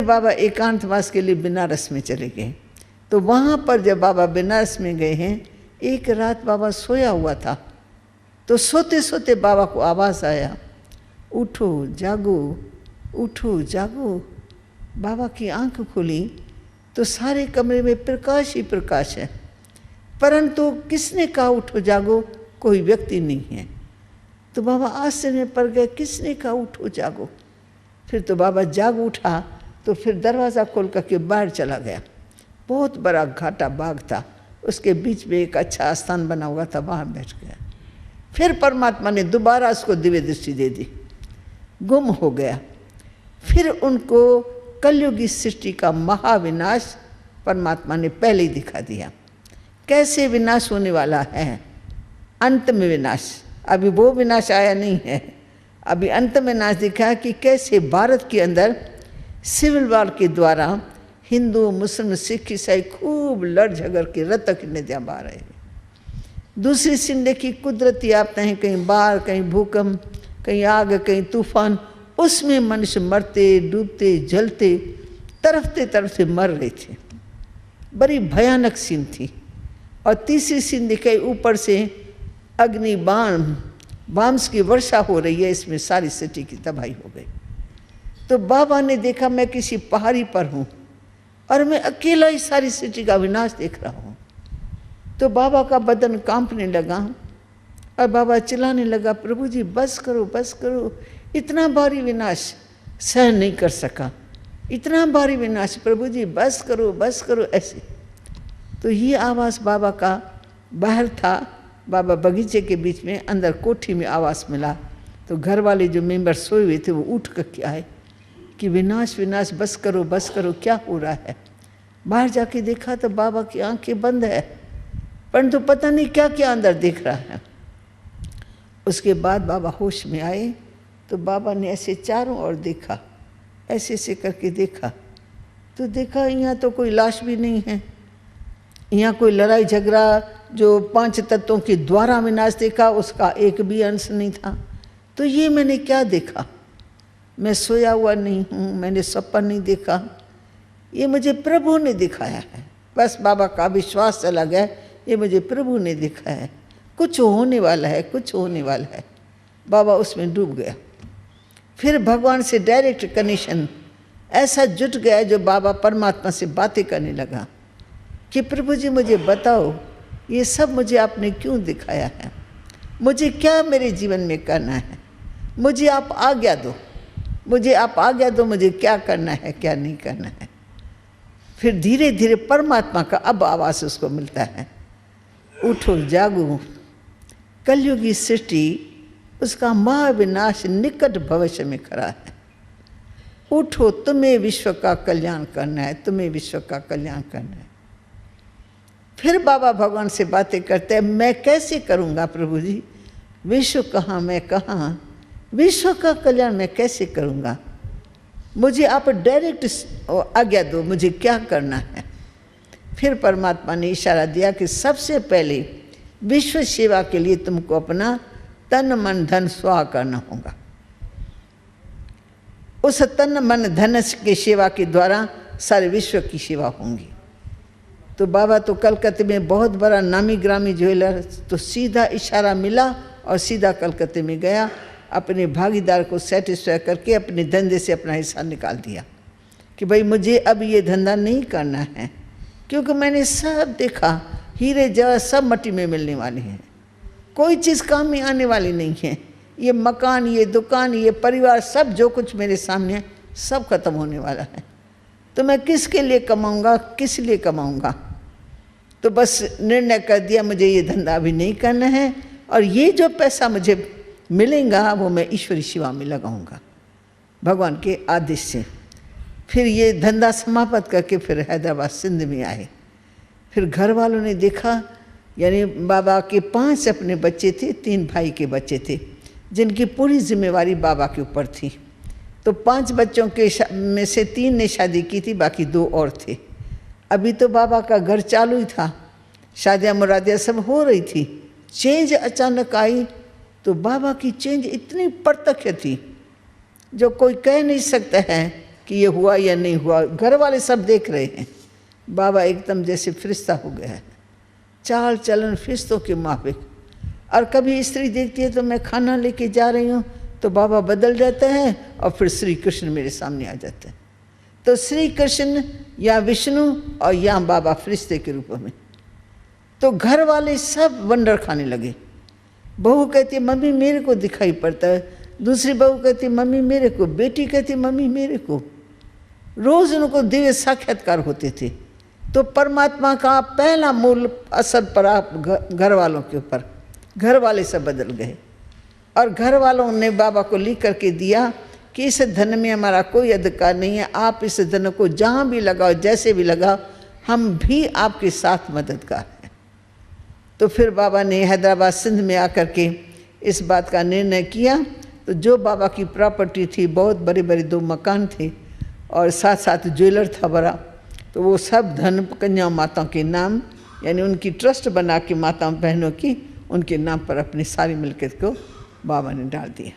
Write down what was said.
बाबा एकांतवास के लिए बनारस में चले गए। तो वहाँ पर जब बाबा बनारस में गए हैं, एक रात बाबा सोया हुआ था, तो सोते सोते बाबा को आवाज़ आया, उठो जागो, उठो जागो। बाबा की आंख खुली तो सारे कमरे में प्रकाश ही प्रकाश है, परंतु किसने कहा उठो जागो? कोई व्यक्ति नहीं है। तो बाबा आश्चर्य में पड़ गए, किसने कहा उठो जागो? फिर तो बाबा जाग उठा, तो फिर दरवाज़ा खोल करके बाहर चला गया। बहुत बड़ा घाटा बाग था, उसके बीच में एक अच्छा स्थान बना हुआ था, वहाँ बैठ गया। फिर परमात्मा ने दोबारा उसको दिव्य दृष्टि दे दी, गुम हो गया। फिर उनको कलयुगी सृष्टि का महाविनाश परमात्मा ने पहले ही दिखा दिया, कैसे विनाश होने वाला है, अंत में विनाश। अभी वो विनाश आया नहीं है, अभी अंत में विनाश दिखा है कि कैसे भारत के अंदर सिविल वॉर के द्वारा हिंदू मुस्लिम सिख ईसाई खूब लड़ झगड़ के रक्त की नदियाँ बहा रहे हैं। दूसरी सीन देखी, कुदरती आपदाएं, कहीं बाढ़, कहीं भूकंप, कहीं आग, कहीं तूफान, उसमें मनुष्य मरते डूबते जलते तरफते मर रहे थे। बड़ी भयानक सीन थी। और तीसरी सीन दिखाई, ऊपर से अग्नि बाम्स की वर्षा हो रही है, इसमें सारी सिटी की तबाही हो गई। तो बाबा ने देखा मैं किसी पहाड़ी पर हूँ और मैं अकेला ही सारी सिटी का विनाश देख रहा हूँ। तो बाबा का बदन कांपने लगा और बाबा चिल्लाने लगा, प्रभु जी बस करो बस करो, इतना भारी विनाश सहन नहीं कर सका, इतना भारी विनाश, प्रभु जी बस करो ऐसे। तो ये आवाज़ बाबा का बाहर था, बाबा बगीचे के बीच में, अंदर कोठी में आवाज़ मिला। तो घर वाले जो मेंबर सोए हुए थे वो उठ करके आए कि विनाश विनाश, बस करो, क्या हो रहा है। बाहर जाके देखा तो बाबा की आंखें बंद है, परंतु पता नहीं क्या क्या अंदर दिख रहा है। उसके बाद बाबा होश में आए तो बाबा ने ऐसे चारों ओर देखा, ऐसे ऐसे करके देखा, तो देखा यहाँ तो कोई लाश भी नहीं है, यहाँ कोई लड़ाई झगड़ा जो 5 तत्वों के द्वारा विनाश देखा उसका एक भी अंश नहीं था। तो ये मैंने क्या देखा? मैं सोया हुआ नहीं हूँ, मैंने सपन नहीं देखा, ये मुझे प्रभु ने दिखाया है। बस बाबा का विश्वास चला गया, ये मुझे प्रभु ने दिखाया है, कुछ होने वाला है, कुछ होने वाला है। बाबा उसमें डूब गया। फिर भगवान से डायरेक्ट कनेक्शन ऐसा जुट गया जो बाबा परमात्मा से बातें करने लगा कि प्रभु जी मुझे बताओ, ये सब मुझे आपने क्यों दिखाया है, मुझे क्या मेरे जीवन में करना है, मुझे आप आज्ञा दो, मुझे आप आज्ञा दो, मुझे क्या करना है क्या नहीं करना है। फिर धीरे धीरे परमात्मा का अब आवाज़ उसको मिलता है, उठो जागो, कलयुगी सृष्टि उसका महाविनाश निकट भविष्य में खड़ा है। उठो, तुम्हें विश्व का कल्याण करना है, तुम्हें विश्व का कल्याण करना है। फिर बाबा भगवान से बातें करते हैं, मैं कैसे करूँगा प्रभु जी, विश्व कहाँ मैं कहाँ, विश्व का कल्याण मैं कैसे करूँगा, मुझे आप डायरेक्ट आज्ञा दो, मुझे क्या करना है। फिर परमात्मा ने इशारा दिया कि सबसे पहले विश्व सेवा के लिए तुमको अपना तन मन धन स्वाह करना होगा। उस तन मन धन के सेवा के द्वारा सारे विश्व की सेवा होंगी। तो बाबा तो कलकत्ते में बहुत बड़ा नामी ग्रामी ज्वेलर, तो सीधा इशारा मिला और सीधा कलकत्ते में गया, अपने भागीदार को सेटिस्फाई करके अपने धंधे से अपना हिस्सा निकाल दिया कि भाई मुझे अब ये धंधा नहीं करना है, क्योंकि मैंने सब देखा, हीरे जवाहर सब मट्टी में मिलने वाले हैं, कोई चीज़ काम में आने वाली नहीं है। ये मकान, ये दुकान, ये परिवार, सब जो कुछ मेरे सामने है सब खत्म होने वाला है। तो मैं किसके लिए कमाऊँगा, किस लिए कमाऊँगा। तो बस निर्णय कर दिया मुझे ये धंधा अभी नहीं करना है, और ये जो पैसा मुझे मिलेगा वो मैं ईश्वरी सेवा में लगाऊंगा भगवान के आदेश से। फिर ये धंधा समाप्त करके फिर हैदराबाद सिंध में आए। फिर घर वालों ने देखा, यानी बाबा के 5 अपने बच्चे थे, 3 भाई के बच्चे थे, जिनकी पूरी जिम्मेवारी बाबा के ऊपर थी। तो 5 बच्चों के में से 3 ने शादी की थी, बाकी 2 और थे। अभी तो बाबा का घर चालू ही था, शादियाँ मुरादियाँ सब हो रही थी। चेंज अचानक आई तो बाबा की चेंज इतनी प्रत्यक्ष थी जो कोई कह नहीं सकता है। कि ये हुआ या नहीं हुआ। घर वाले सब देख रहे हैं। बाबा एकदम जैसे फरिश्ता हो गया है, चाल चलन फरिश्तों के माफिक। और कभी स्त्री देखती है तो मैं खाना लेके जा रही हूँ तो बाबा बदल जाता है और फिर श्री कृष्ण मेरे सामने आ जाते हैं। तो श्री कृष्ण या विष्णु और या बाबा फरिश्ते के रूप में। तो घर वाले सब वंडर खाने लगे। बहू कहती है मम्मी मेरे को दिखाई पड़ता है, दूसरी बहू कहती मम्मी मेरे को, बेटी कहती मम्मी मेरे को। रोज उनको दिव्य साक्षात्कार होते थे। तो परमात्मा का पहला मूल असर पड़ा घर वालों के ऊपर। घर वाले सब बदल गए और घर वालों ने बाबा को लिख करके दिया कि इस धन में हमारा कोई अधिकार नहीं है, आप इस धन को जहाँ भी लगाओ, जैसे भी लगाओ, हम भी आपके साथ मददगार हैं। तो फिर बाबा ने हैदराबाद सिंध में आकर के इस बात का निर्णय किया। तो जो बाबा की प्रॉपर्टी थी, बहुत बड़े बड़े 2 मकान थे और साथ साथ ज्वेलर था बड़ा, तो वो सब धन कन्या माताओं के नाम, यानी उनकी ट्रस्ट बना के माताओं बहनों की, उनके नाम पर अपनी सारी मिल्कियत को बाबा ने डाल दिया।